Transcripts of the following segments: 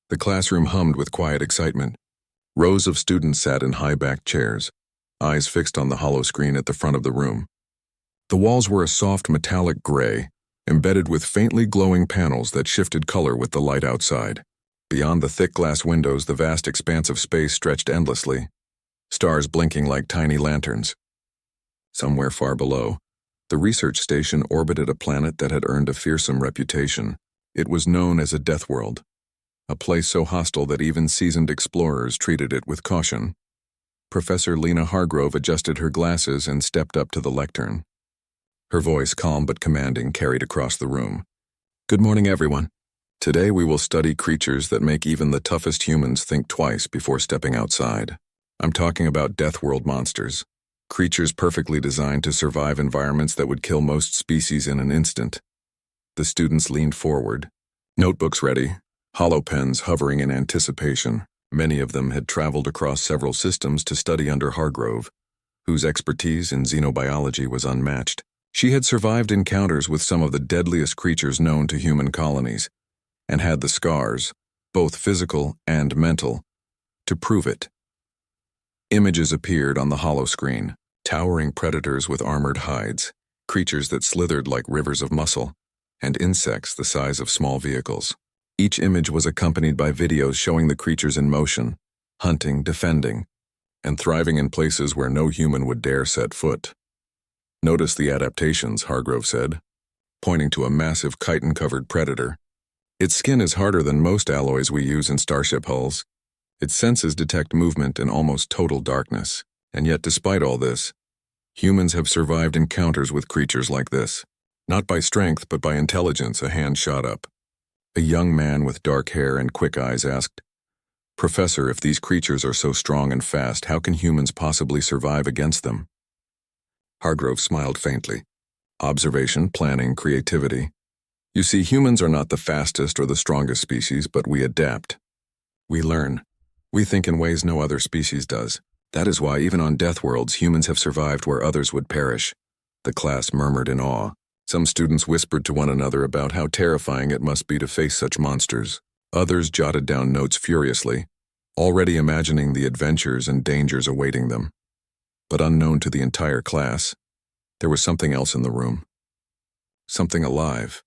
The classroom hummed with quiet excitement. Rows of students sat in high-backed chairs, eyes fixed on the hollow screen at the front of the room. The walls were a soft metallic gray, embedded with faintly glowing panels that shifted color with the light outside. Beyond the thick glass windows, the vast expanse of space stretched endlessly, stars blinking like tiny lanterns. Somewhere far below, the research station orbited a planet that had earned a fearsome reputation. It was known as a Deathworld, a place so hostile that even seasoned explorers treated it with caution. Professor Lena Hargrove adjusted her glasses and stepped up to the lectern. Her voice, calm but commanding, carried across the room. "Good morning, everyone. Today we will study creatures that make even the toughest humans think twice before stepping outside. I'm talking about Deathworld monsters, creatures perfectly designed to survive environments that would kill most species in an instant." The students leaned forward, notebooks ready, hollow pens hovering in anticipation. Many of them had traveled across several systems to study under Hargrove, whose expertise in xenobiology was unmatched. She had survived encounters with some of the deadliest creatures known to human colonies, and had the scars, both physical and mental, to prove it. Images appeared on the hollow screen, towering predators with armored hides, creatures that slithered like rivers of muscle, and insects the size of small vehicles. Each image was accompanied by videos showing the creatures in motion, hunting, defending, and thriving in places where no human would dare set foot. "Notice the adaptations," Hargrove said, pointing to a massive chitin-covered predator. "Its skin is harder than most alloys we use in starship hulls. Its senses detect movement in almost total darkness, and yet despite all this, humans have survived encounters with creatures like this. Not by strength, but by intelligence," a hand shot up. A young man with dark hair and quick eyes asked, "Professor, if these creatures are so strong and fast, how can humans possibly survive against them?" Hargrove smiled faintly. "Observation, planning, creativity. You see, humans are not the fastest or the strongest species, but we adapt. We learn. We think in ways no other species does. That is why even on Deathworlds, humans have survived where others would perish." The class murmured in awe. Some students whispered to one another about how terrifying it must be to face such monsters. Others jotted down notes furiously, already imagining the adventures and dangers awaiting them. But unknown to the entire class, there was something else in the room. Something alive.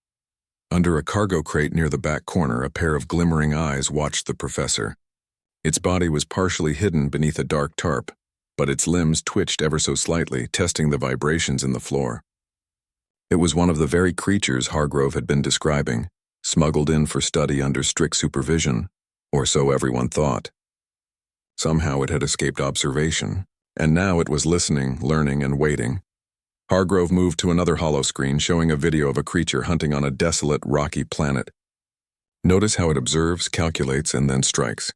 Under a cargo crate near the back corner, a pair of glimmering eyes watched the professor. Its body was partially hidden beneath a dark tarp, but its limbs twitched ever so slightly, testing the vibrations in the floor. It was one of the very creatures Hargrove had been describing, smuggled in for study under strict supervision, or so everyone thought. Somehow it had escaped observation, and now it was listening, learning, and waiting. Hargrove moved to another hollow screen showing a video of a creature hunting on a desolate, rocky planet. Notice how it observes, calculates, and then strikes.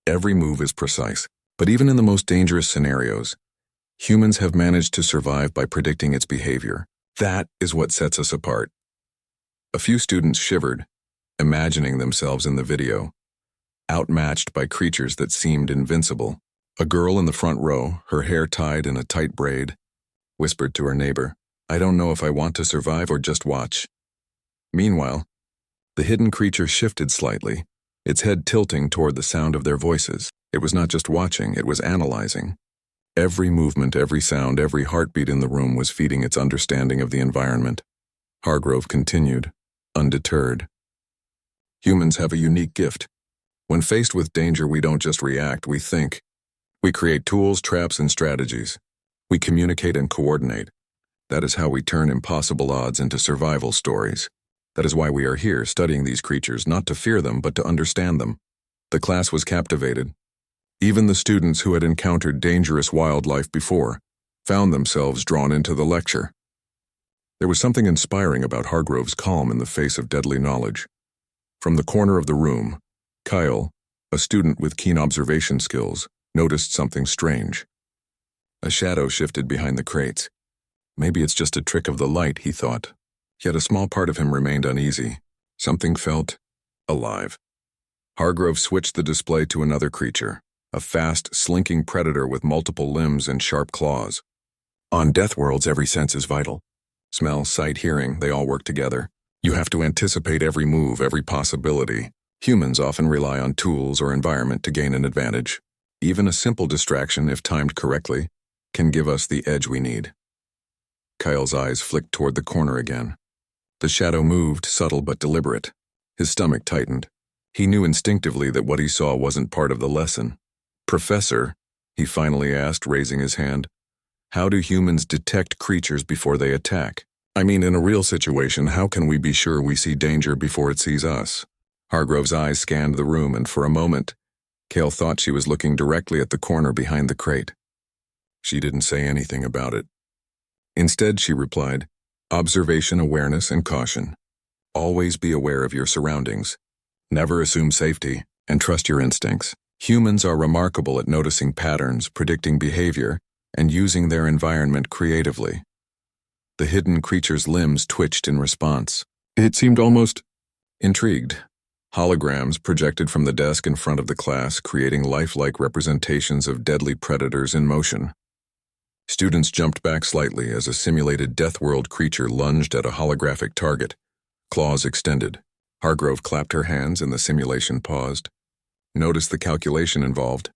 Every move is precise, but even in the most dangerous scenarios, humans have managed to survive by predicting its behavior. That is what sets us apart. A few students shivered, imagining themselves in the video, outmatched by creatures that seemed invincible. A girl in the front row, her hair tied in a tight braid, whispered to her neighbor, "I don't know if I want to survive or just watch." Meanwhile, the hidden creature shifted slightly, its head tilting toward the sound of their voices. It was not just watching, it was analyzing. Every movement, every sound, every heartbeat in the room was feeding its understanding of the environment. Hargrove continued, undeterred. "Humans have a unique gift. When faced with danger, we don't just react, we think. We create tools, traps, and strategies. We communicate and coordinate. That is how we turn impossible odds into survival stories. That is why we are here studying these creatures, not to fear them, but to understand them." The class was captivated. Even the students who had encountered dangerous wildlife before found themselves drawn into the lecture. There was something inspiring about Hargrove's calm in the face of deadly knowledge. From the corner of the room, Kyle, a student with keen observation skills, noticed something strange. A shadow shifted behind the crates. Maybe it's just a trick of the light, he thought. Yet a small part of him remained uneasy. Something felt alive. Hargrove switched the display to another creature, a fast, slinking predator with multiple limbs and sharp claws. On Deathworlds, every sense is vital. Smell, sight, hearing, they all work together. You have to anticipate every move, every possibility. Humans often rely on tools or environment to gain an advantage. Even a simple distraction, if timed correctly, can give us the edge we need. Kyle's eyes flicked toward the corner again. The shadow moved, subtle but deliberate. His stomach tightened. He knew instinctively that what he saw wasn't part of the lesson. "Professor," he finally asked, raising his hand, "how do humans detect creatures before they attack? I mean, in a real situation, how can we be sure we see danger before it sees us?" Hargrove's eyes scanned the room, and for a moment, Kale thought she was looking directly at the corner behind the crate. She didn't say anything about it. Instead, she replied, "Observation, awareness, and caution. Always be aware of your surroundings. Never assume safety, and trust your instincts. Humans are remarkable at noticing patterns, predicting behavior, and using their environment creatively." The hidden creature's limbs twitched in response. It seemed almost intrigued. Holograms projected from the desk in front of the class, creating lifelike representations of deadly predators in motion. Students jumped back slightly as a simulated Deathworld creature lunged at a holographic target, claws extended. Hargrove clapped her hands and the simulation paused. "Notice the calculation involved.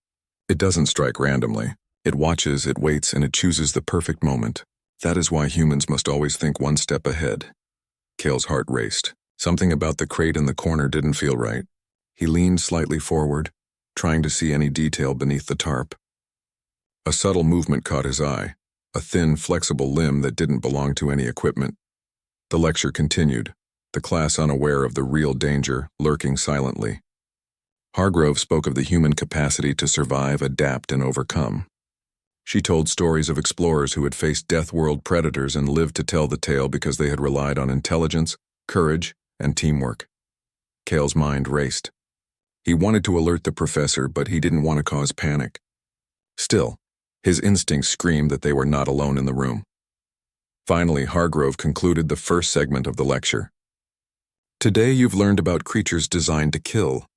It doesn't strike randomly. It watches, it waits, and it chooses the perfect moment. That is why humans must always think one step ahead." Kale's heart raced. Something about the crate in the corner didn't feel right. He leaned slightly forward, trying to see any detail beneath the tarp. A subtle movement caught his eye, a thin, flexible limb that didn't belong to any equipment. The lecture continued, the class unaware of the real danger lurking silently. Hargrove spoke of the human capacity to survive, adapt, and overcome. She told stories of explorers who had faced Deathworld predators and lived to tell the tale because they had relied on intelligence, courage, and teamwork. Kale's mind raced. He wanted to alert the professor, but he didn't want to cause panic. Still, his instincts screamed that they were not alone in the room. Finally, Hargrove concluded the first segment of the lecture. "Today you've learned about creatures designed to kill.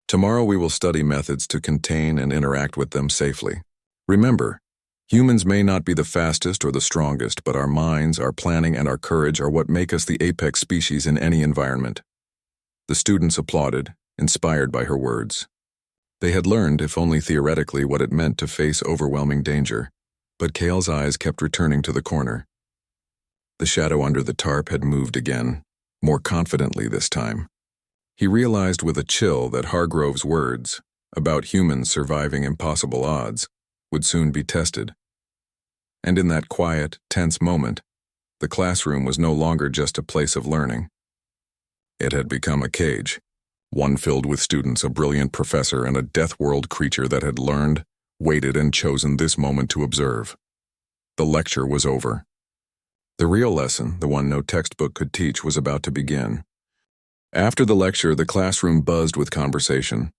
Tomorrow we will study methods to contain and interact with them safely. Remember, humans may not be the fastest or the strongest, but our minds, our planning, and our courage are what make us the apex species in any environment." The students applauded, inspired by her words. They had learned, if only theoretically, what it meant to face overwhelming danger, but Kale's eyes kept returning to the corner. The shadow under the tarp had moved again, more confidently this time. He realized with a chill that Hargrove's words, about humans surviving impossible odds, would soon be tested. And in that quiet, tense moment, the classroom was no longer just a place of learning. It had become a cage, one filled with students, a brilliant professor, and a Deathworld creature that had learned, waited, and chosen this moment to observe. The lecture was over. The real lesson, the one no textbook could teach, was about to begin. After the lecture, the classroom buzzed with conversation.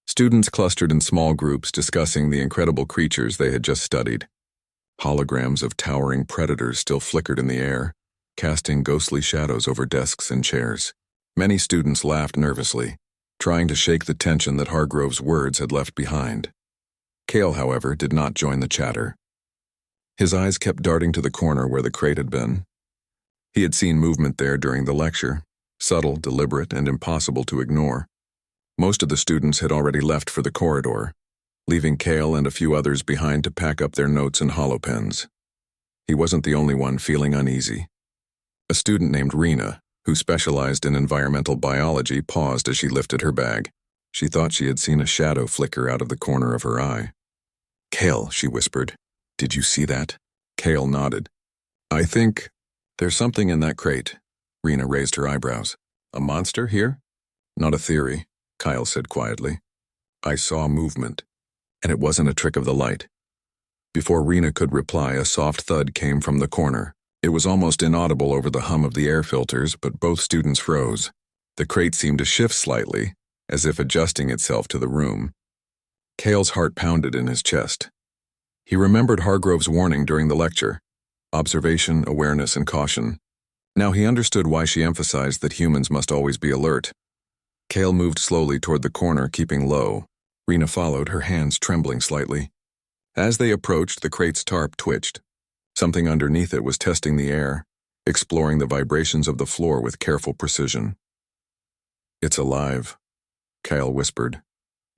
Students clustered in small groups discussing the incredible creatures they had just studied. Holograms of towering predators still flickered in the air, casting ghostly shadows over desks and chairs. Many students laughed nervously, trying to shake the tension that Hargrove's words had left behind. Kale, however, did not join the chatter. His eyes kept darting to the corner where the crate had been. He had seen movement there during the lecture, subtle, deliberate, and impossible to ignore. Most of the students had already left for the corridor, leaving Kale and a few others behind to pack up their notes and holopens. He wasn't the only one feeling uneasy. A student named Rena, who specialized in environmental biology, paused as she lifted her bag. She thought she had seen a shadow flicker out of the corner of her eye. "Kale," she whispered, "did you see that?" Kale nodded. "I think there's something in that crate." Rena raised her eyebrows. "A monster here?" "Not a theory," Kyle said quietly. "I saw movement, and it wasn't a trick of the light." Before Rena could reply, a soft thud came from the corner. It was almost inaudible over the hum of the air filters, but both students froze. The crate seemed to shift slightly, as if adjusting itself to the room. Kale's heart pounded in his chest. He remembered Hargrove's warning during the lecture: observation, awareness, and caution. Now he understood why she emphasized that humans must always be alert. Kale moved slowly toward the corner, keeping low. Rena followed, her hands trembling slightly. As they approached, the crate's tarp twitched. Something underneath it was testing the air, exploring the vibrations of the floor with careful precision. "It's alive," Kyle whispered,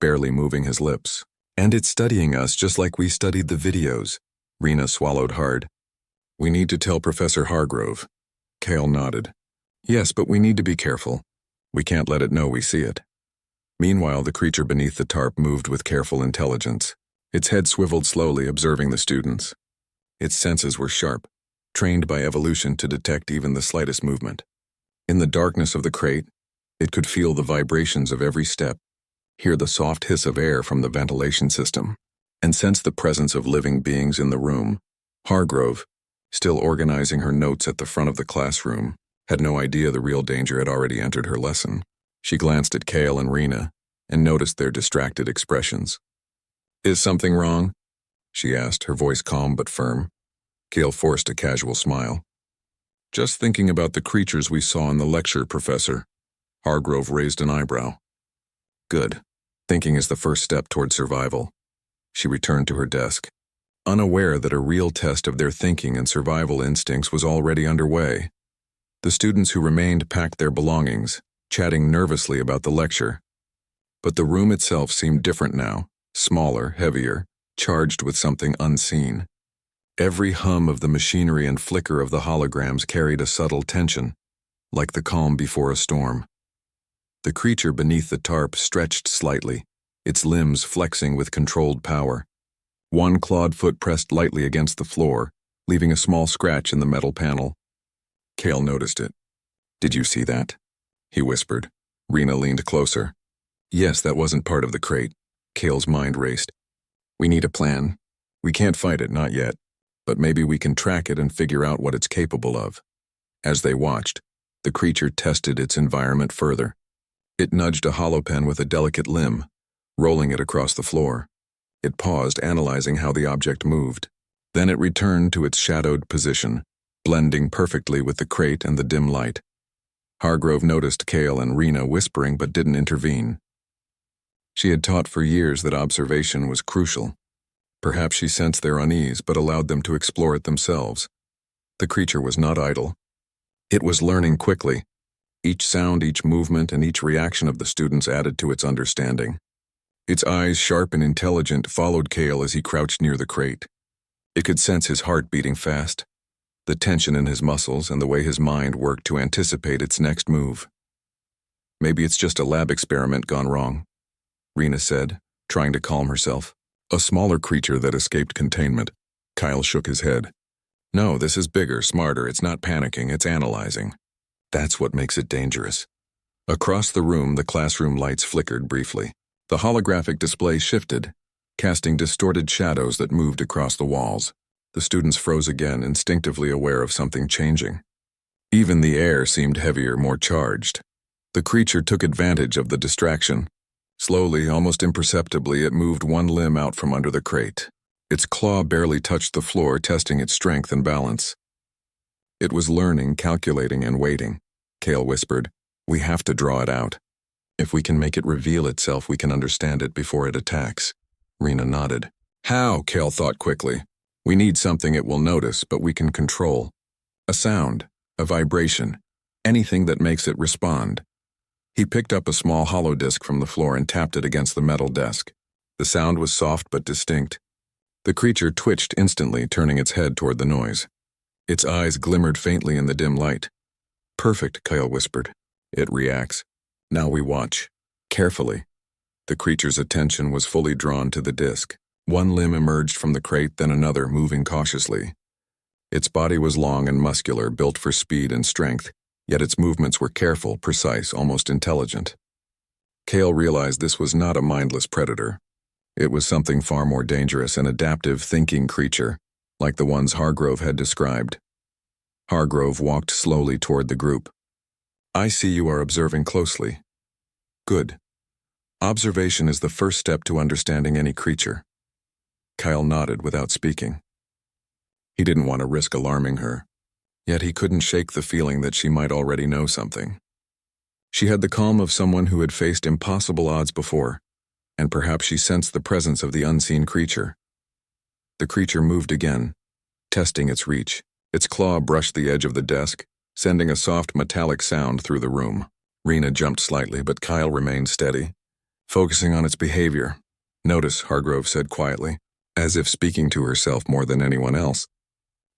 barely moving his lips. And it's studying us just like we studied the videos. Rena swallowed hard. We need to tell Professor Hargrove. Kyle nodded. Yes, but we need to be careful. We can't let it know we see it. Meanwhile, the creature beneath the tarp moved with careful intelligence. Its head swiveled slowly, observing the students. Its senses were sharp, trained by evolution to detect even the slightest movement. In the darkness of the crate, it could feel the vibrations of every step, hear the soft hiss of air from the ventilation system, and sense the presence of living beings in the room. Hargrove, still organizing her notes at the front of the classroom, had no idea the real danger had already entered her lesson. She glanced at Kale and Rena and noticed their distracted expressions. Is something wrong? She asked, her voice calm but firm. Kale forced a casual smile. Just thinking about the creatures we saw in the lecture, Professor. Hargrove raised an eyebrow. Good. Thinking is the first step toward survival. She returned to her desk, unaware that a real test of their thinking and survival instincts was already underway. The students who remained packed their belongings, chatting nervously about the lecture. But the room itself seemed different now, smaller, heavier, charged with something unseen. Every hum of the machinery and flicker of the holograms carried a subtle tension, like the calm before a storm. The creature beneath the tarp stretched slightly, its limbs flexing with controlled power. One clawed foot pressed lightly against the floor, leaving a small scratch in the metal panel. Kale noticed it. Did you see that? He whispered. Rena leaned closer. Yes, that wasn't part of the crate. Kale's mind raced. We need a plan. We can't fight it, not yet. But maybe we can track it and figure out what it's capable of. As they watched, the creature tested its environment further. It nudged a holopen with a delicate limb, rolling it across the floor. It paused, analyzing how the object moved. Then it returned to its shadowed position, blending perfectly with the crate and the dim light. Hargrove noticed Kale and Rena whispering but didn't intervene. She had taught for years that observation was crucial. Perhaps she sensed their unease but allowed them to explore it themselves. The creature was not idle. It was learning quickly. Each sound, each movement, and each reaction of the students added to its understanding. Its eyes, sharp and intelligent, followed Kale as he crouched near the crate. It could sense his heart beating fast, the tension in his muscles, and the way his mind worked to anticipate its next move. Maybe it's just a lab experiment gone wrong, Rena said, trying to calm herself. A smaller creature that escaped containment. Kyle shook his head. No, this is bigger, smarter. It's not panicking, it's analyzing. That's what makes it dangerous. Across the room, the classroom lights flickered briefly. The holographic display shifted, casting distorted shadows that moved across the walls. The students froze again, instinctively aware of something changing. Even the air seemed heavier, more charged. The creature took advantage of the distraction. Slowly, almost imperceptibly, it moved one limb out from under the crate. Its claw barely touched the floor, testing its strength and balance. It was learning, calculating, and waiting. Kale whispered, "We have to draw it out. If we can make it reveal itself, we can understand it before it attacks." Rena nodded. How? Kale thought quickly. We need something it will notice, but we can control. A sound, a vibration, anything that makes it respond. He picked up a small hollow disc from the floor and tapped it against the metal desk. The sound was soft but distinct. The creature twitched instantly, turning its head toward the noise. Its eyes glimmered faintly in the dim light. Perfect, Kyle whispered. It reacts. Now we watch. Carefully. The creature's attention was fully drawn to the disc. One limb emerged from the crate, then another, moving cautiously. Its body was long and muscular, built for speed and strength, yet its movements were careful, precise, almost intelligent. Kale realized this was not a mindless predator. It was something far more dangerous, an adaptive, thinking creature, like the ones Hargrove had described. Hargrove walked slowly toward the group. I see you are observing closely. Good. Observation is the first step to understanding any creature. Kyle nodded without speaking. He didn't want to risk alarming her, yet he couldn't shake the feeling that she might already know something. She had the calm of someone who had faced impossible odds before, and perhaps she sensed the presence of the unseen creature. The creature moved again, testing its reach. Its claw brushed the edge of the desk, sending a soft metallic sound through the room. Rena jumped slightly, but Kyle remained steady. focusing on its behavior. Notice, Hargrove said quietly, as if speaking to herself more than anyone else.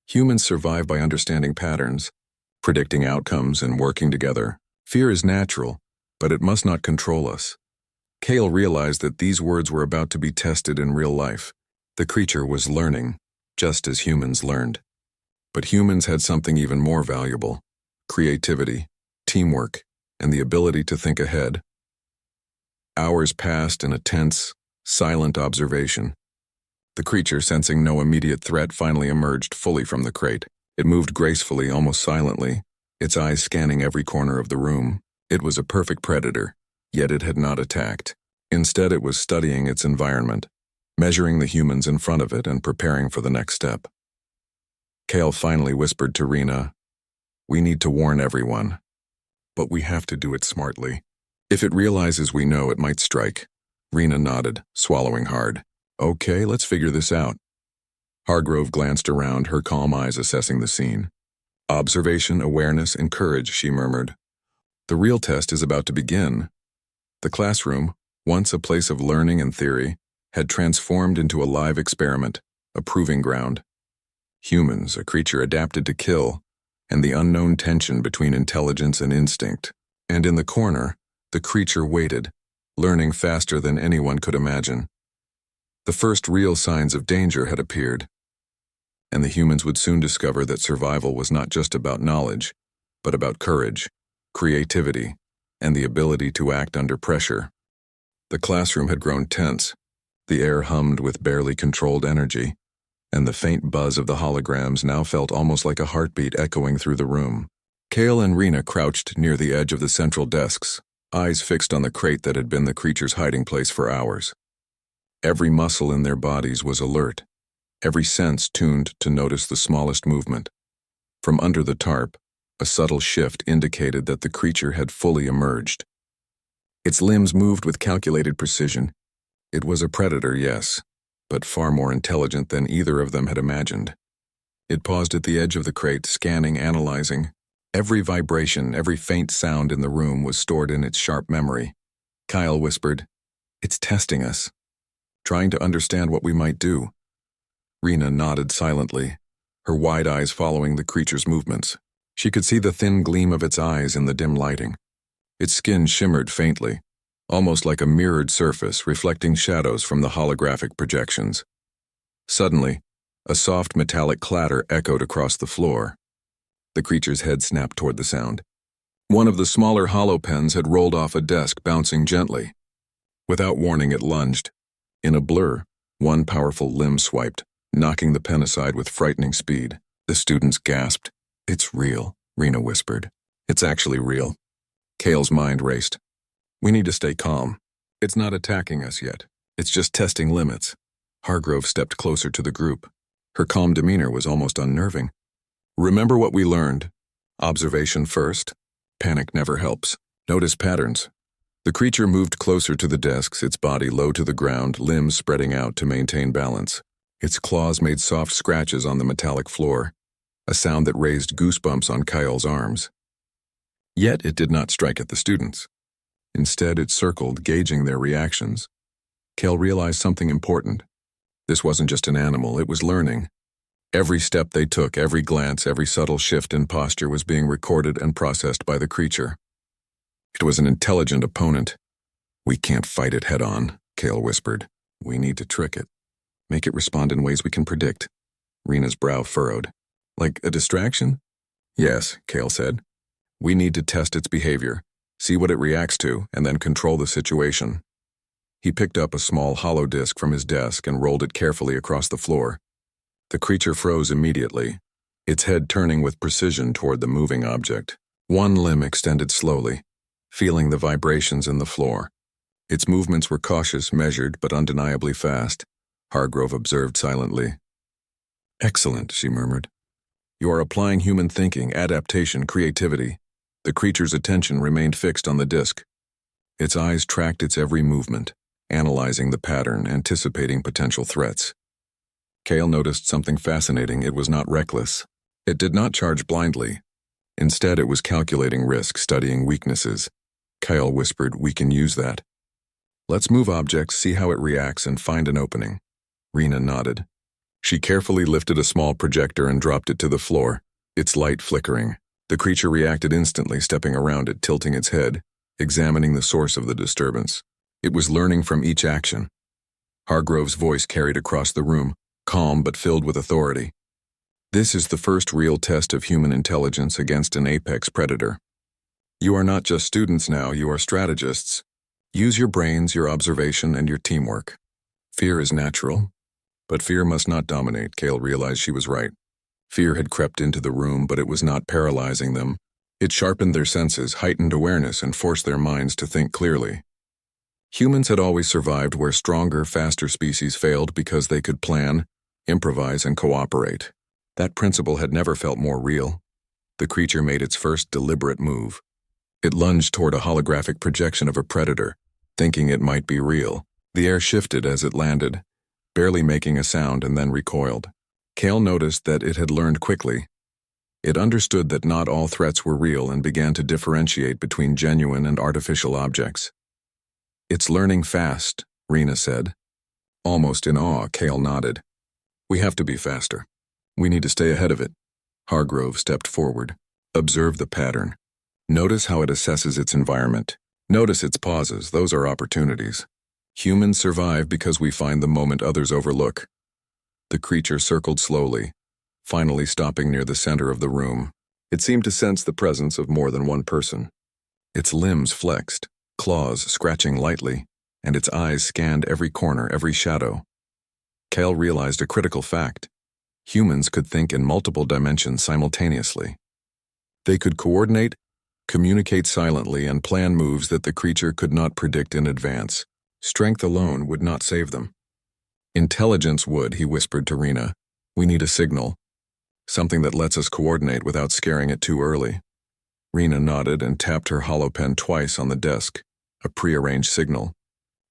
Humans survive by understanding patterns, predicting outcomes, and working together. Fear is natural, but it must not control us. Kale realized that these words were about to be tested in real life. The creature was learning, just as humans learned. But humans had something even more valuable: creativity, teamwork, and the ability to think ahead. Hours passed in a tense, silent observation. The creature, sensing no immediate threat, finally emerged fully from the crate. It moved gracefully, almost silently, its eyes scanning every corner of the room. It was a perfect predator, yet it had not attacked. Instead, it was studying its environment, measuring the humans in front of it and preparing for the next step. Kale finally whispered to Rena, "We need to warn everyone, but we have to do it smartly. If it realizes we know, it might strike." Rena nodded, swallowing hard. "Okay, let's figure this out." Hargrove glanced around, her calm eyes assessing the scene. "Observation, awareness, and courage," she murmured. "The real test is about to begin." The classroom, once a place of learning and theory, had transformed into a live experiment, a proving ground. Humans, a creature adapted to kill, and the unknown tension between intelligence and instinct. And in the corner, the creature waited, learning faster than anyone could imagine. The first real signs of danger had appeared, and the humans would soon discover that survival was not just about knowledge, but about courage, creativity, and the ability to act under pressure. The classroom had grown tense. The air hummed with barely controlled energy, and the faint buzz of the holograms now felt almost like a heartbeat echoing through the room. Kale and Rena crouched near the edge of the central desks, eyes fixed on the crate that had been the creature's hiding place for hours. Every muscle in their bodies was alert, every sense tuned to notice the smallest movement. From under the tarp, a subtle shift indicated that the creature had fully emerged. Its limbs moved with calculated precision. It was a predator, yes, but far more intelligent than either of them had imagined. It paused at the edge of the crate, scanning, analyzing. Every vibration, every faint sound in the room was stored in its sharp memory. Kyle whispered, "It's testing us, trying to understand what we might do." Rena nodded silently, her wide eyes following the creature's movements. She could see the thin gleam of its eyes in the dim lighting. Its skin shimmered faintly, almost like a mirrored surface reflecting shadows from the holographic projections. Suddenly, a soft metallic clatter echoed across the floor. The creature's head snapped toward the sound. One of the smaller hollow pens had rolled off a desk, bouncing gently. Without warning, it lunged. In a blur, one powerful limb swiped, knocking the pen aside with frightening speed. The students gasped. "It's real," Rena whispered. "It's actually real." Kale's mind raced. "We need to stay calm. It's not attacking us yet. It's just testing limits." Hargrove stepped closer to the group. Her calm demeanor was almost unnerving. "Remember what we learned. Observation first. Panic never helps. Notice patterns." The creature moved closer to the desks, its body low to the ground, limbs spreading out to maintain balance. Its claws made soft scratches on the metallic floor, a sound that raised goosebumps on Kyle's arms. Yet it did not strike at the students. Instead, it circled, gauging their reactions. Kale realized something important. This wasn't just an animal, it was learning. Every step they took, every glance, every subtle shift in posture was being recorded and processed by the creature. It was an intelligent opponent. "We can't fight it head-on," Kale whispered. "We need to trick it. Make it respond in ways we can predict." Rena's brow furrowed. "Like a distraction?" "Yes," Kale said. "We need to test its behavior, see what it reacts to, and then control the situation." He picked up a small hollow disk from his desk and rolled it carefully across the floor. The creature froze immediately, its head turning with precision toward the moving object. One limb extended slowly, feeling the vibrations in the floor. Its movements were cautious, measured, but undeniably fast. Hargrove observed silently. "Excellent," she murmured. "You are applying human thinking, adaptation, creativity." The creature's attention remained fixed on the disk. Its eyes tracked its every movement, analyzing the pattern, anticipating potential threats. Kale noticed something fascinating. It was not reckless. It did not charge blindly. Instead, it was calculating risk, studying weaknesses. Kyle whispered, "We can use that." Let's move objects, see how it reacts, and find an opening. Rena nodded. She carefully lifted a small projector and dropped it to the floor, its light flickering. The creature reacted instantly, stepping around it, tilting its head, examining the source of the disturbance. It was learning from each action. Hargrove's voice carried across the room, calm but filled with authority. This is the first real test of human intelligence against an apex predator. You are not just students now, you are strategists. Use your brains, your observation, and your teamwork. Fear is natural, but fear must not dominate. Kale realized she was right. Fear had crept into the room, but it was not paralyzing them. It sharpened their senses, heightened awareness, and forced their minds to think clearly. Humans had always survived where stronger, faster species failed because they could plan, improvise, and cooperate. That principle had never felt more real. The creature made its first deliberate move. It lunged toward a holographic projection of a predator, thinking it might be real. The air shifted as it landed, barely making a sound, and then recoiled. Kale noticed that it had learned quickly. It understood that not all threats were real and began to differentiate between genuine and artificial objects. It's learning fast, Rena said. Almost in awe, Kale nodded. We have to be faster. We need to stay ahead of it. Hargrove stepped forward. Observe the pattern. Notice how it assesses its environment. Notice its pauses, those are opportunities. Humans survive because we find the moment others overlook. The creature circled slowly, finally stopping near the center of the room. It seemed to sense the presence of more than one person. Its limbs flexed, claws scratching lightly, and its eyes scanned every corner, every shadow. Kale realized a critical fact. Humans could think in multiple dimensions simultaneously. They could coordinate, communicate silently, and plan moves that the creature could not predict in advance. Strength alone would not save them. Intelligence would, he whispered to Rena. We need a signal. Something that lets us coordinate without scaring it too early. Rena nodded and tapped her holopen twice on the desk, a prearranged signal.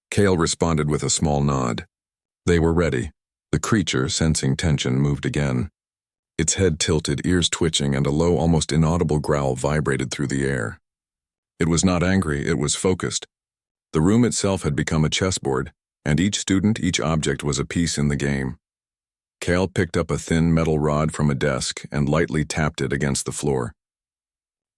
Kale responded with a small nod. They were ready. The creature, sensing tension, moved again. Its head tilted, ears twitching, and a low, almost inaudible growl vibrated through the air. It was not angry, it was focused. The room itself had become a chessboard, and each student, each object was a piece in the game. Kale picked up a thin metal rod from a desk and lightly tapped it against the floor.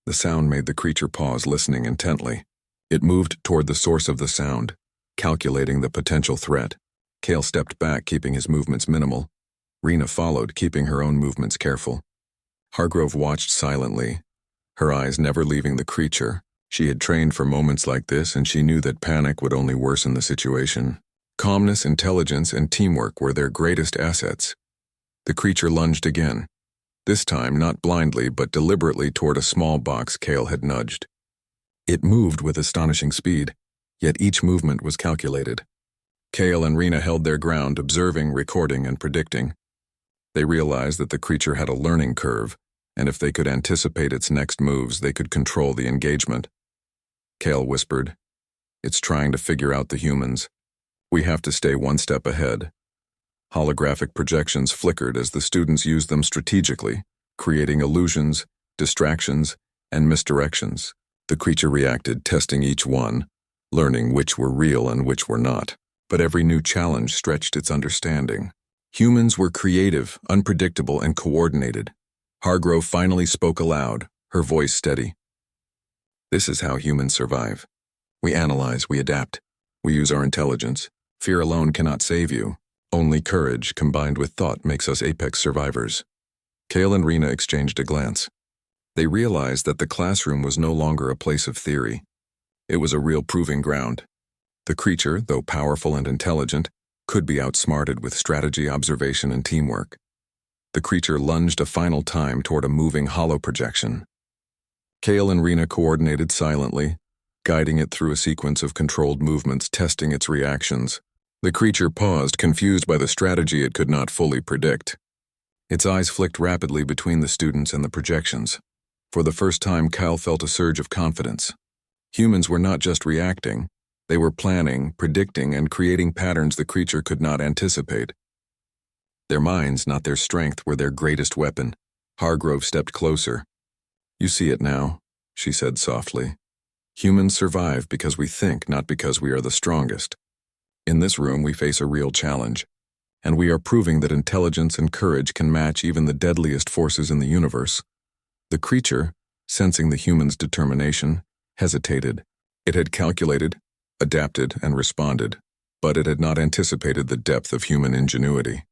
The sound made the creature pause, listening intently. It moved toward the source of the sound, calculating the potential threat. Kale stepped back, keeping his movements minimal. Rena followed, keeping her own movements careful. Hargrove watched silently, her eyes never leaving the creature. She had trained for moments like this, and she knew that panic would only worsen the situation. Calmness, intelligence, and teamwork were their greatest assets. The creature lunged again, this time not blindly but deliberately toward a small box Kale had nudged. It moved with astonishing speed, yet each movement was calculated. Kale and Rena held their ground, observing, recording, and predicting. They realized that the creature had a learning curve, and if they could anticipate its next moves, they could control the engagement. Kale whispered, "It's trying to figure out the humans. We have to stay one step ahead." Holographic projections flickered as the students used them strategically, creating illusions, distractions, and misdirections. The creature reacted, testing each one, learning which were real and which were not. But every new challenge stretched its understanding. Humans were creative, unpredictable, and coordinated. Hargrove finally spoke aloud, her voice steady. This is how humans survive. We analyze, we adapt, we use our intelligence. Fear alone cannot save you. Only courage, combined with thought, makes us apex survivors. Kale and Rena exchanged a glance. They realized that the classroom was no longer a place of theory. It was a real proving ground. The creature, though powerful and intelligent, could be outsmarted with strategy, observation, and teamwork. The creature lunged a final time toward a moving hollow projection. Kale and Rena coordinated silently, guiding it through a sequence of controlled movements, testing its reactions. The creature paused, confused by the strategy it could not fully predict. Its eyes flicked rapidly between the students and the projections. For the first time, Kyle felt a surge of confidence. Humans were not just reacting. They were planning, predicting, and creating patterns the creature could not anticipate. Their minds, not their strength, were their greatest weapon. Hargrove stepped closer. "You see it now," she said softly. Humans survive because we think, not because we are the strongest. In this room, we face a real challenge, and we are proving that intelligence and courage can match even the deadliest forces in the universe. The creature, sensing the human's determination, hesitated. It had calculated, adapted, and responded, but it had not anticipated the depth of human ingenuity.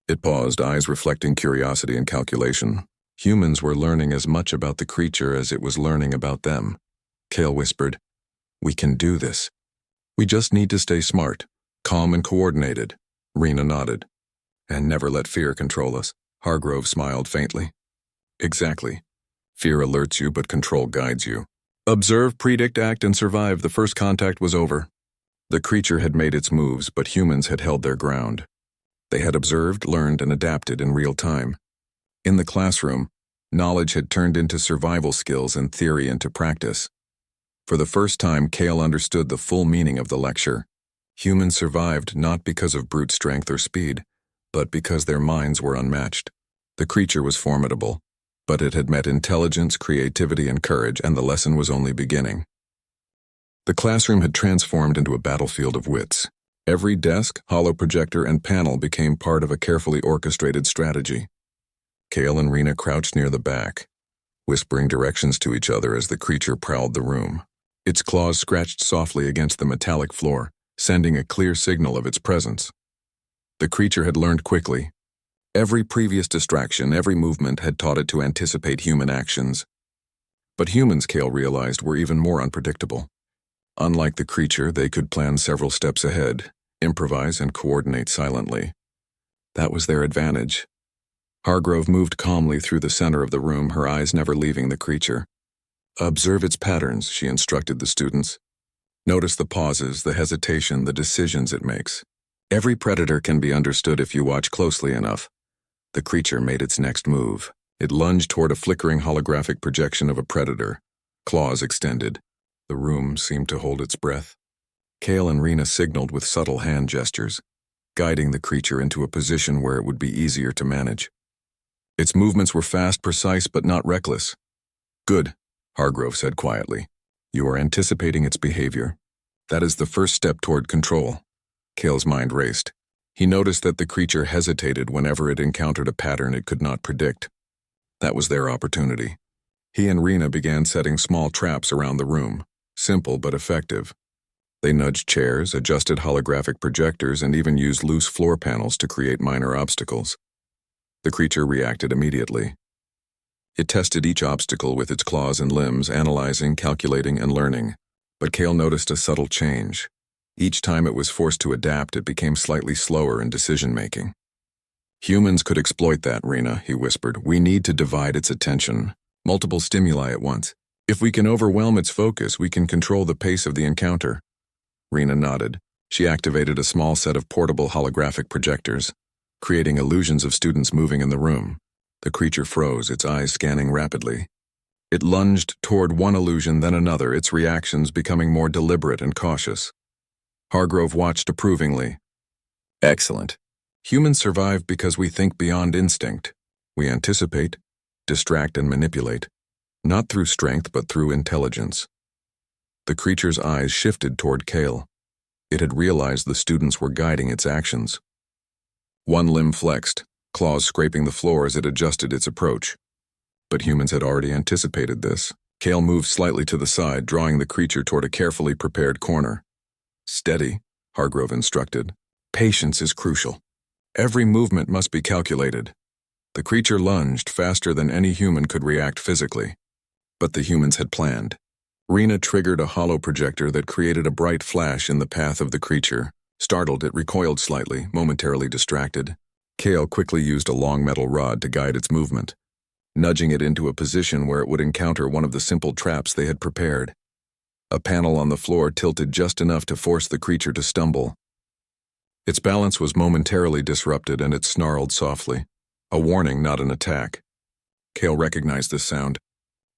It paused, eyes reflecting curiosity and calculation. Humans were learning as much about the creature as it was learning about them. Kale whispered, "We can do this. We just need to stay smart, calm and coordinated." Rena nodded. "And never let fear control us." Hargrove smiled faintly. "Exactly. Fear alerts you, but control guides you. Observe, predict, act, and survive." The first contact was over. The creature had made its moves, but humans had held their ground. They had observed, learned, and adapted in real time. In the classroom, knowledge had turned into survival skills and theory into practice. For the first time, Kale understood the full meaning of the lecture. Humans survived not because of brute strength or speed, but because their minds were unmatched. The creature was formidable, but it had met intelligence, creativity, and courage, and the lesson was only beginning. The classroom had transformed into a battlefield of wits. Every desk, holoprojector, and panel became part of a carefully orchestrated strategy. Kale and Rena crouched near the back, whispering directions to each other as the creature prowled the room. Its claws scratched softly against the metallic floor, sending a clear signal of its presence. The creature had learned quickly. Every previous distraction, every movement had taught it to anticipate human actions. But humans, Kale realized, were even more unpredictable. Unlike the creature, they could plan several steps ahead, improvise, and coordinate silently. That was their advantage. Hargrove moved calmly through the center of the room, her eyes never leaving the creature. "Observe its patterns," she instructed the students. "Notice the pauses, the hesitation, the decisions it makes. Every predator can be understood if you watch closely enough." The creature made its next move. It lunged toward a flickering holographic projection of a predator, claws extended. The room seemed to hold its breath. Kale and Rena signaled with subtle hand gestures, guiding the creature into a position where it would be easier to manage. Its movements were fast, precise, but not reckless. "Good," Hargrove said quietly. "You are anticipating its behavior. That is the first step toward control." Kale's mind raced. He noticed that the creature hesitated whenever it encountered a pattern it could not predict. That was their opportunity. He and Rena began setting small traps around the room, simple but effective. They nudged chairs, adjusted holographic projectors, and even used loose floor panels to create minor obstacles. The creature reacted immediately. It tested each obstacle with its claws and limbs, analyzing, calculating, and learning. But Kale noticed a subtle change. Each time it was forced to adapt, it became slightly slower in decision-making. "Humans could exploit that, Rena," he whispered. "We need to divide its attention. Multiple stimuli at once. If we can overwhelm its focus, we can control the pace of the encounter." Rena nodded. She activated a small set of portable holographic projectors, creating illusions of students moving in the room. The creature froze, its eyes scanning rapidly. It lunged toward one illusion, then another, its reactions becoming more deliberate and cautious. Hargrove watched approvingly. "Excellent. Humans survive because we think beyond instinct. We anticipate, distract, and manipulate, not through strength but through intelligence." The creature's eyes shifted toward Kale. It had realized the students were guiding its actions. One limb flexed, claws scraping the floor as it adjusted its approach. But humans had already anticipated this. Kale moved slightly to the side, drawing the creature toward a carefully prepared corner. "Steady," Hargrove instructed. "Patience is crucial. Every movement must be calculated." The creature lunged faster than any human could react physically. But the humans had planned. Rena triggered a holoprojector that created a bright flash in the path of the creature. Startled, it recoiled slightly, momentarily distracted. Kale quickly used a long metal rod to guide its movement, nudging it into a position where it would encounter one of the simple traps they had prepared. A panel on the floor tilted just enough to force the creature to stumble. Its balance was momentarily disrupted and it snarled softly. A warning, not an attack. Kale recognized this sound.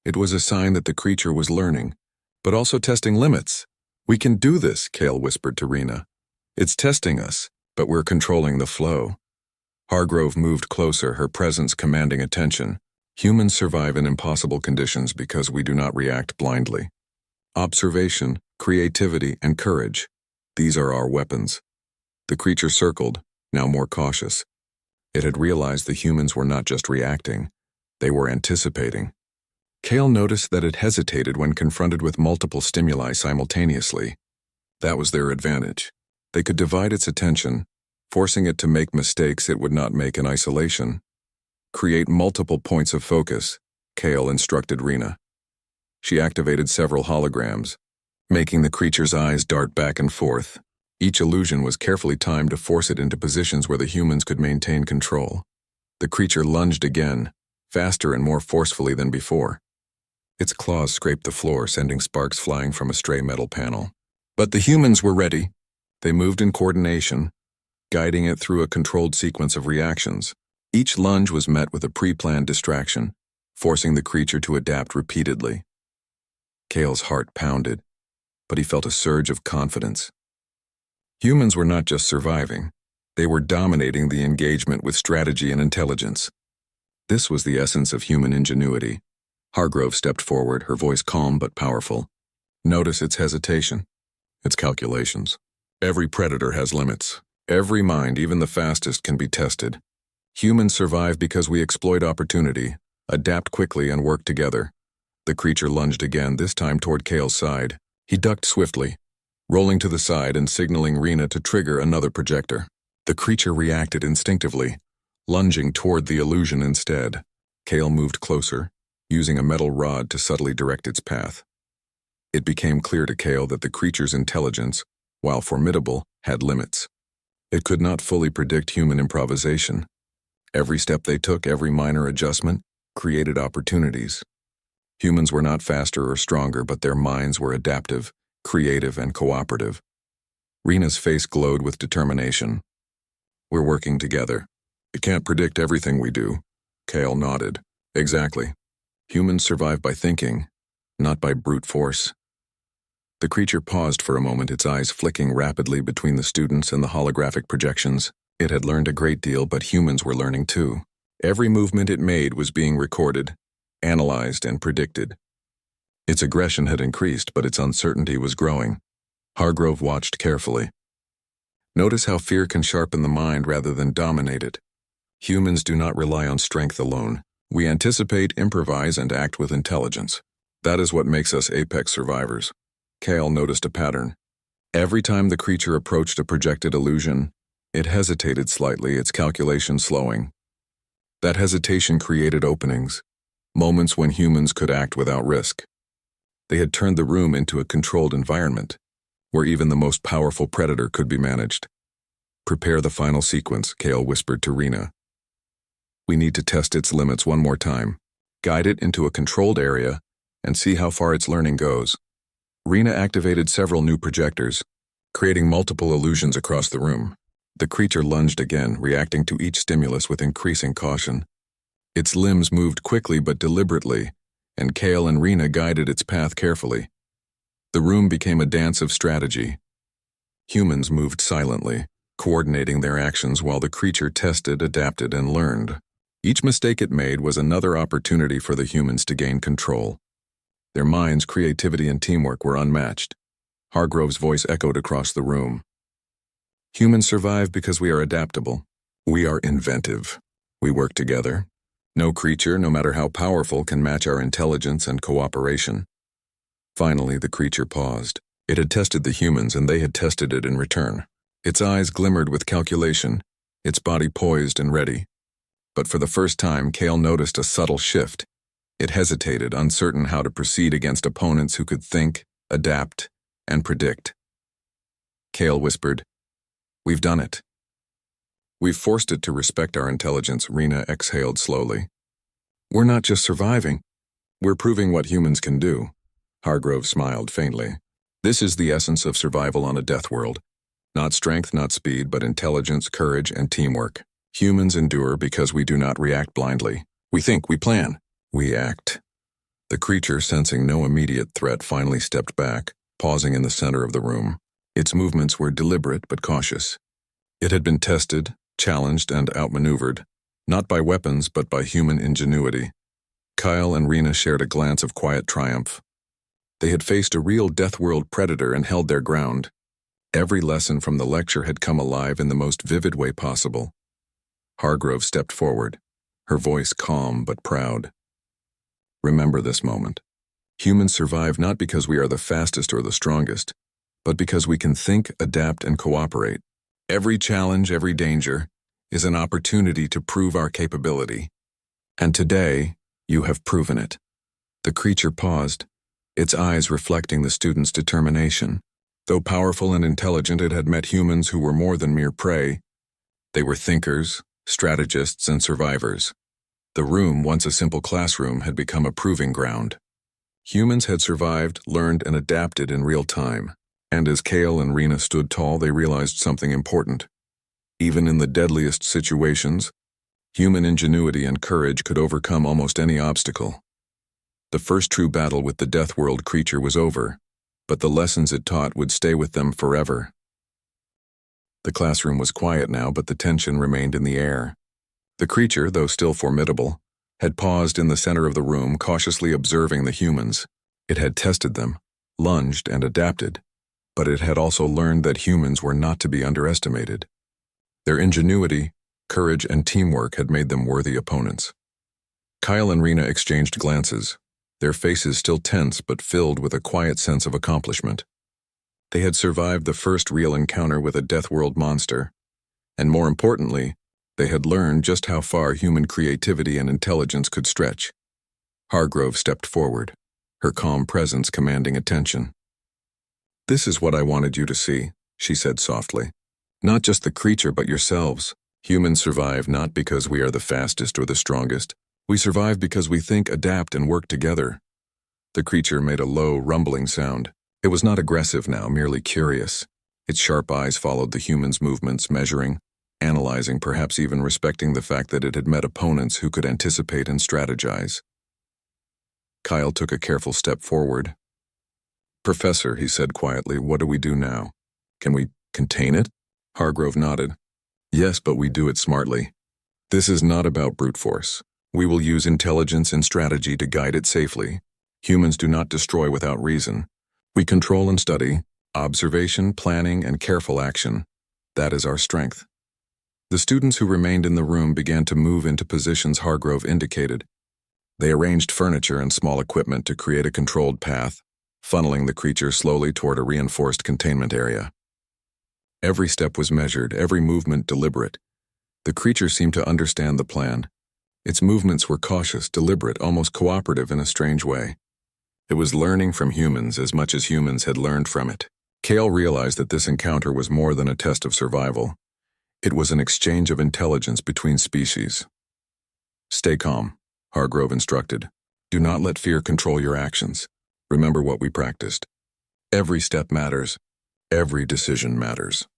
It was a sign that the creature was learning, but also testing limits. "We can do this," Kale whispered to Rena. "It's testing us, but we're controlling the flow." Hargrove moved closer, her presence commanding attention. "Humans survive in impossible conditions because we do not react blindly. Observation, creativity, and courage. These are our weapons. The creature circled, now more cautious. It had realized the humans were not just reacting, they were anticipating. Kale noticed that it hesitated when confronted with multiple stimuli simultaneously. That was their advantage. They could divide its attention, forcing it to make mistakes it would not make in isolation. Create multiple points of focus, Kale instructed Rena. She activated several holograms, making the creature's eyes dart back and forth. Each illusion was carefully timed to force it into positions where the humans could maintain control. The creature lunged again, faster and more forcefully than before. Its claws scraped the floor, sending sparks flying from a stray metal panel. But the humans were ready. They moved in coordination, guiding it through a controlled sequence of reactions. Each lunge was met with a pre-planned distraction, forcing the creature to adapt repeatedly. Kale's heart pounded, but he felt a surge of confidence. Humans were not just surviving, they were dominating the engagement with strategy and intelligence. This was the essence of human ingenuity. Hargrove stepped forward, her voice calm but powerful. Notice its hesitation, its calculations. Every predator has limits. Every mind, even the fastest, can be tested. Humans survive because we exploit opportunity, adapt quickly, and work together. The creature lunged again, this time toward Kale's side. He ducked swiftly, rolling to the side and signaling Rena to trigger another projector. The creature reacted instinctively, lunging toward the illusion instead. Kale moved closer, using a metal rod to subtly direct its path. It became clear to Kale that the creature's intelligence, while formidable, had limits. It could not fully predict human improvisation. Every step they took, every minor adjustment, created opportunities. Humans were not faster or stronger, but their minds were adaptive, creative, and cooperative. Rena's face glowed with determination. We're working together. It can't predict everything we do. Kale nodded. Exactly. Humans survive by thinking, not by brute force. The creature paused for a moment, its eyes flicking rapidly between the students and the holographic projections. It had learned a great deal, but humans were learning too. Every movement it made was being recorded, analyzed, and predicted. Its aggression had increased, but its uncertainty was growing. Hargrove watched carefully. Notice how fear can sharpen the mind rather than dominate it. Humans do not rely on strength alone. We anticipate, improvise, and act with intelligence. That is what makes us apex survivors. Kale noticed a pattern. Every time the creature approached a projected illusion, it hesitated slightly, its calculations slowing. That hesitation created openings, moments when humans could act without risk. They had turned the room into a controlled environment, where even the most powerful predator could be managed. Prepare the final sequence, Kale whispered to Rena. We need to test its limits one more time. Guide it into a controlled area and see how far its learning goes. Rena activated several new projectors, creating multiple illusions across the room. The creature lunged again, reacting to each stimulus with increasing caution. Its limbs moved quickly but deliberately, and Kale and Rena guided its path carefully. The room became a dance of strategy. Humans moved silently, coordinating their actions while the creature tested, adapted, and learned. Each mistake it made was another opportunity for the humans to gain control. Their minds, creativity, and teamwork were unmatched. Hargrove's voice echoed across the room. Humans survive because we are adaptable. We are inventive. We work together. No creature, no matter how powerful, can match our intelligence and cooperation. Finally, the creature paused. It had tested the humans, and they had tested it in return. Its eyes glimmered with calculation, its body poised and ready. But for the first time, Kale noticed a subtle shift. It hesitated, uncertain how to proceed against opponents who could think, adapt, and predict. Kale whispered, "We've done it." "We've forced it to respect our intelligence," Rena exhaled slowly. "We're not just surviving. We're proving what humans can do." Hargrove smiled faintly. "This is the essence of survival on a Deathworld. Not strength, not speed, but intelligence, courage, and teamwork. Humans endure because we do not react blindly. We think, we plan, we act." The creature, sensing no immediate threat, finally stepped back, pausing in the center of the room. Its movements were deliberate but cautious. It had been tested, challenged, and outmaneuvered, not by weapons but by human ingenuity. Kyle and Rena shared a glance of quiet triumph. They had faced a real Deathworld predator and held their ground. Every lesson from the lecture had come alive in the most vivid way possible. Hargrove stepped forward, her voice calm but proud. Remember this moment. Humans survive not because we are the fastest or the strongest, but because we can think, adapt, and cooperate. Every challenge, every danger, is an opportunity to prove our capability. And today, you have proven it. The creature paused, its eyes reflecting the student's determination. Though powerful and intelligent, it had met humans who were more than mere prey. They were thinkers, strategists, and survivors. The room, once a simple classroom, had become a proving ground. Humans had survived, learned, and adapted in real time. And as Kale and Rena stood tall, they realized something important. Even in the deadliest situations, human ingenuity and courage could overcome almost any obstacle. The first true battle with the Deathworld creature was over, but the lessons it taught would stay with them forever. The classroom was quiet now, but the tension remained in the air. The creature, though still formidable, had paused in the center of the room, cautiously observing the humans. It had tested them, lunged, and adapted, but it had also learned that humans were not to be underestimated. Their ingenuity, courage, and teamwork had made them worthy opponents. Kyle and Rena exchanged glances, their faces still tense but filled with a quiet sense of accomplishment. They had survived the first real encounter with a Deathworld monster, and more importantly, they had learned just how far human creativity and intelligence could stretch. Hargrove stepped forward, her calm presence commanding attention. "This is what I wanted you to see," she said softly. "Not just the creature, but yourselves. Humans survive not because we are the fastest or the strongest. We survive because we think, adapt, and work together." The creature made a low, rumbling sound. It was not aggressive now, merely curious. Its sharp eyes followed the human's movements, measuring, analyzing, perhaps even respecting the fact that it had met opponents who could anticipate and strategize. Kyle took a careful step forward. "Professor," he said quietly, "what do we do now? Can we contain it?" Hargrove nodded. "Yes, but we do it smartly. This is not about brute force. We will use intelligence and strategy to guide it safely. Humans do not destroy without reason. We control and study, observation, planning, and careful action. That is our strength." The students who remained in the room began to move into positions Hargrove indicated. They arranged furniture and small equipment to create a controlled path, funneling the creature slowly toward a reinforced containment area. Every step was measured, every movement deliberate. The creature seemed to understand the plan. Its movements were cautious, deliberate, almost cooperative in a strange way. It was learning from humans as much as humans had learned from it. Kale realized that this encounter was more than a test of survival. It was an exchange of intelligence between species. "Stay calm," Hargrove instructed. "Do not let fear control your actions. Remember what we practiced. Every step matters. Every decision matters."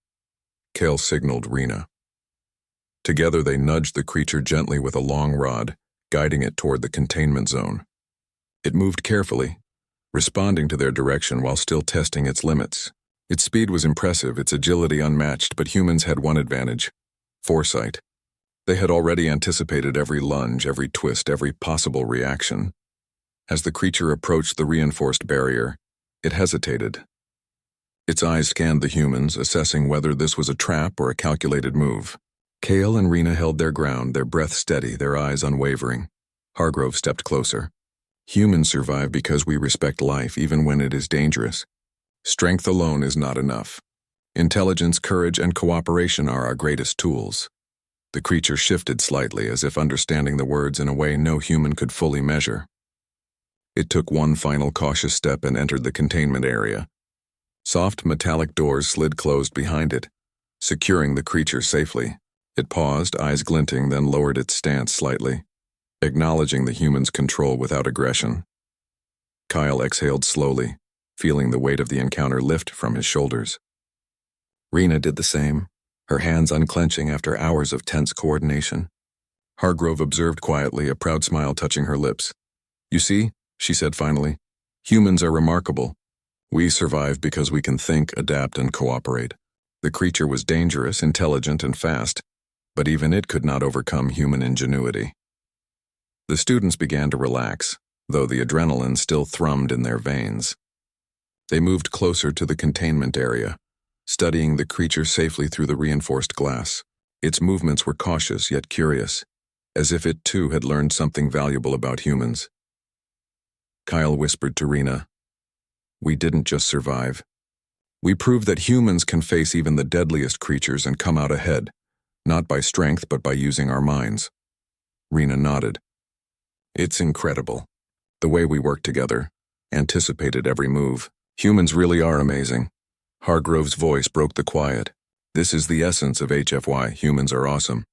Kale signaled Rena. Together they nudged the creature gently with a long rod, guiding it toward the containment zone. It moved carefully, responding to their direction while still testing its limits. Its speed was impressive, its agility unmatched, but humans had one advantage: foresight. They had already anticipated every lunge, every twist, every possible reaction. As the creature approached the reinforced barrier, it hesitated. Its eyes scanned the humans, assessing whether this was a trap or a calculated move. Kale and Rena held their ground, their breath steady, their eyes unwavering. Hargrove stepped closer. "Humans survive because we respect life, even when it is dangerous. Strength alone is not enough. Intelligence, courage, and cooperation are our greatest tools." The creature shifted slightly, as if understanding the words in a way no human could fully measure. It took one final cautious step and entered the containment area. Soft metallic doors slid closed behind it, securing the creature safely. It paused, eyes glinting, then lowered its stance slightly, acknowledging the human's control without aggression. Kyle exhaled slowly, feeling the weight of the encounter lift from his shoulders. Rena did the same, her hands unclenching after hours of tense coordination. Hargrove observed quietly, a proud smile touching her lips. "You see," she said finally, "humans are remarkable. We survive because we can think, adapt, and cooperate." The creature was dangerous, intelligent, and fast, but even it could not overcome human ingenuity. The students began to relax, though the adrenaline still thrummed in their veins. They moved closer to the containment area, studying the creature safely through the reinforced glass. Its movements were cautious yet curious, as if it too had learned something valuable about humans. Kyle whispered to Rena, "We didn't just survive. We proved that humans can face even the deadliest creatures and come out ahead, not by strength but by using our minds." Rena nodded. "It's incredible. The way we worked together, anticipated every move. Humans really are amazing." Hargrove's voice broke the quiet. "This is the essence of HFY. Humans are awesome.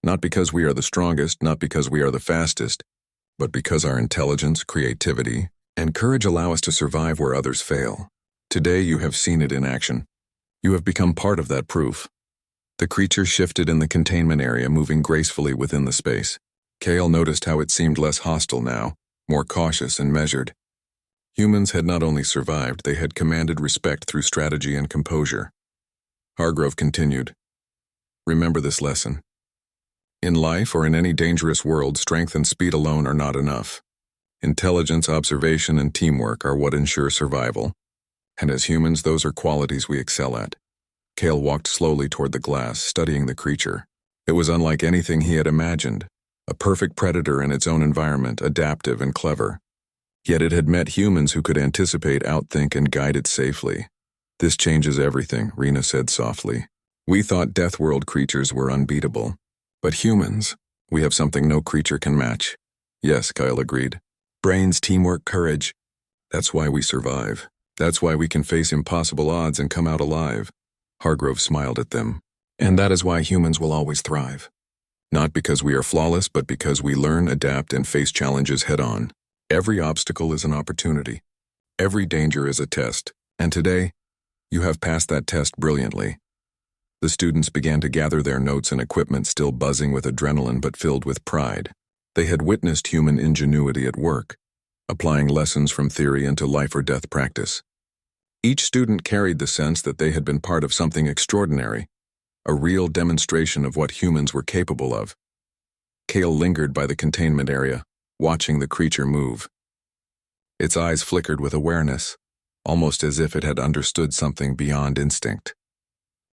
Not because we are the strongest, not because we are the fastest, but because our intelligence, creativity, and courage allow us to survive where others fail. Today you have seen it in action. You have become part of that proof." The creature shifted in the containment area, moving gracefully within the space. Kale noticed how it seemed less hostile now, more cautious and measured. Humans had not only survived, they had commanded respect through strategy and composure. Hargrove continued, "Remember this lesson. In life or in any dangerous world, strength and speed alone are not enough. Intelligence, observation, and teamwork are what ensure survival. And as humans, those are qualities we excel at." Kale walked slowly toward the glass, studying the creature. It was unlike anything he had imagined, a perfect predator in its own environment, adaptive and clever. Yet it had met humans who could anticipate, outthink, and guide it safely. "This changes everything," Rena said softly. "We thought Deathworld creatures were unbeatable. But humans, we have something no creature can match." "Yes," Kyle agreed. "Brains, teamwork, courage. That's why we survive. That's why we can face impossible odds and come out alive." Hargrove smiled at them. "And that is why humans will always thrive. Not because we are flawless, but because we learn, adapt, and face challenges head-on. Every obstacle is an opportunity. Every danger is a test. And today, you have passed that test brilliantly." The students began to gather their notes and equipment, still buzzing with adrenaline but filled with pride. They had witnessed human ingenuity at work, applying lessons from theory into life-or-death practice. Each student carried the sense that they had been part of something extraordinary, a real demonstration of what humans were capable of. Kale lingered by the containment area, watching the creature move. Its eyes flickered with awareness, almost as if it had understood something beyond instinct.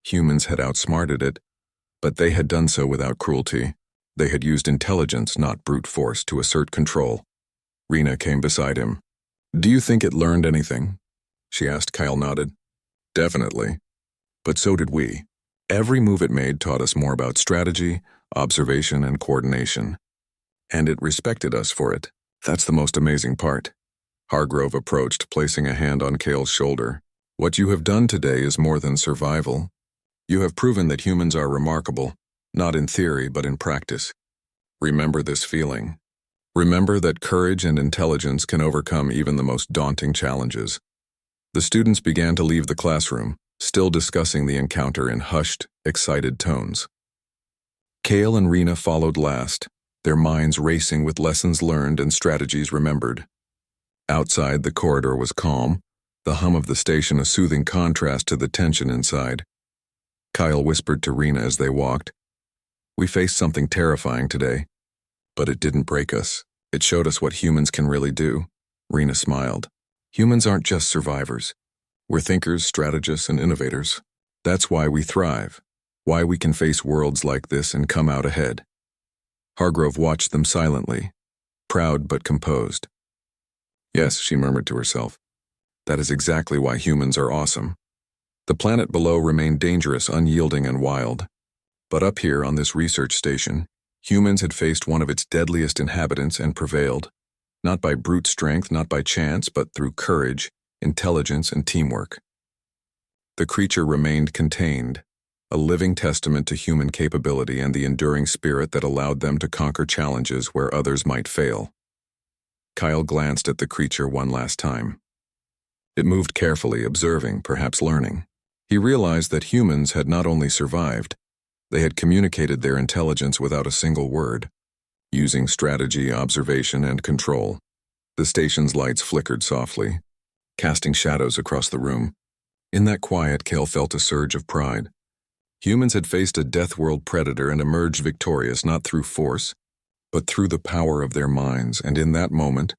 Humans had outsmarted it, but they had done so without cruelty. They had used intelligence, not brute force, to assert control. Rena came beside him. "Do you think it learned anything?" she asked. Kyle nodded. "Definitely. But so did we. Every move it made taught us more about strategy, observation, and coordination. And it respected us for it. That's the most amazing part." Hargrove approached, placing a hand on Kale's shoulder. "What you have done today is more than survival. You have proven that humans are remarkable, not in theory but in practice. Remember this feeling. Remember that courage and intelligence can overcome even the most daunting challenges." The students began to leave the classroom, still discussing the encounter in hushed, excited tones. Kale and Rena followed last, their minds racing with lessons learned and strategies remembered. Outside, the corridor was calm, the hum of the station a soothing contrast to the tension inside. Kyle whispered to Rena as they walked, "We faced something terrifying today, but it didn't break us. It showed us what humans can really do." Rena smiled. "Humans aren't just survivors. We're thinkers, strategists, and innovators. That's why we thrive, why we can face worlds like this and come out ahead." Hargrove watched them silently, proud but composed. "Yes," she murmured to herself. "That is exactly why humans are awesome." The planet below remained dangerous, unyielding, and wild. But up here on this research station, humans had faced one of its deadliest inhabitants and prevailed, not by brute strength, not by chance, but through courage, intelligence, and teamwork. The creature remained contained, a living testament to human capability and the enduring spirit that allowed them to conquer challenges where others might fail. Kyle glanced at the creature one last time. It moved carefully, observing, perhaps learning. He realized that humans had not only survived, they had communicated their intelligence without a single word, using strategy, observation, and control. The station's lights flickered softly, casting shadows across the room. In that quiet, Kale felt a surge of pride. Humans had faced a Deathworld predator and emerged victorious not through force, but through the power of their minds, and in that moment,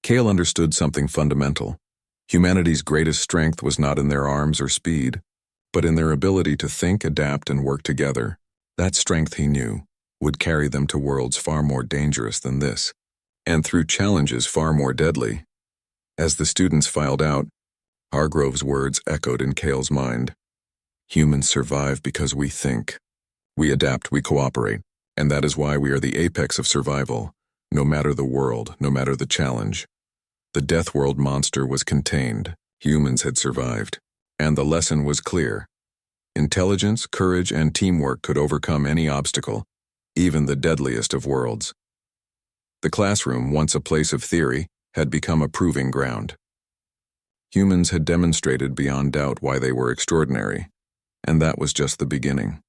Kale understood something fundamental. Humanity's greatest strength was not in their arms or speed, but in their ability to think, adapt, and work together. That strength, he knew, would carry them to worlds far more dangerous than this, and through challenges far more deadly. As the students filed out, Hargrove's words echoed in Cale's mind. Humans survive because we think. We adapt, we cooperate, and that is why we are the apex of survival, no matter the world, no matter the challenge. The Deathworld monster was contained, humans had survived, and the lesson was clear. Intelligence, courage, and teamwork could overcome any obstacle, even the deadliest of worlds. The classroom, once a place of theory, had become a proving ground. Humans had demonstrated beyond doubt why they were extraordinary, and that was just the beginning.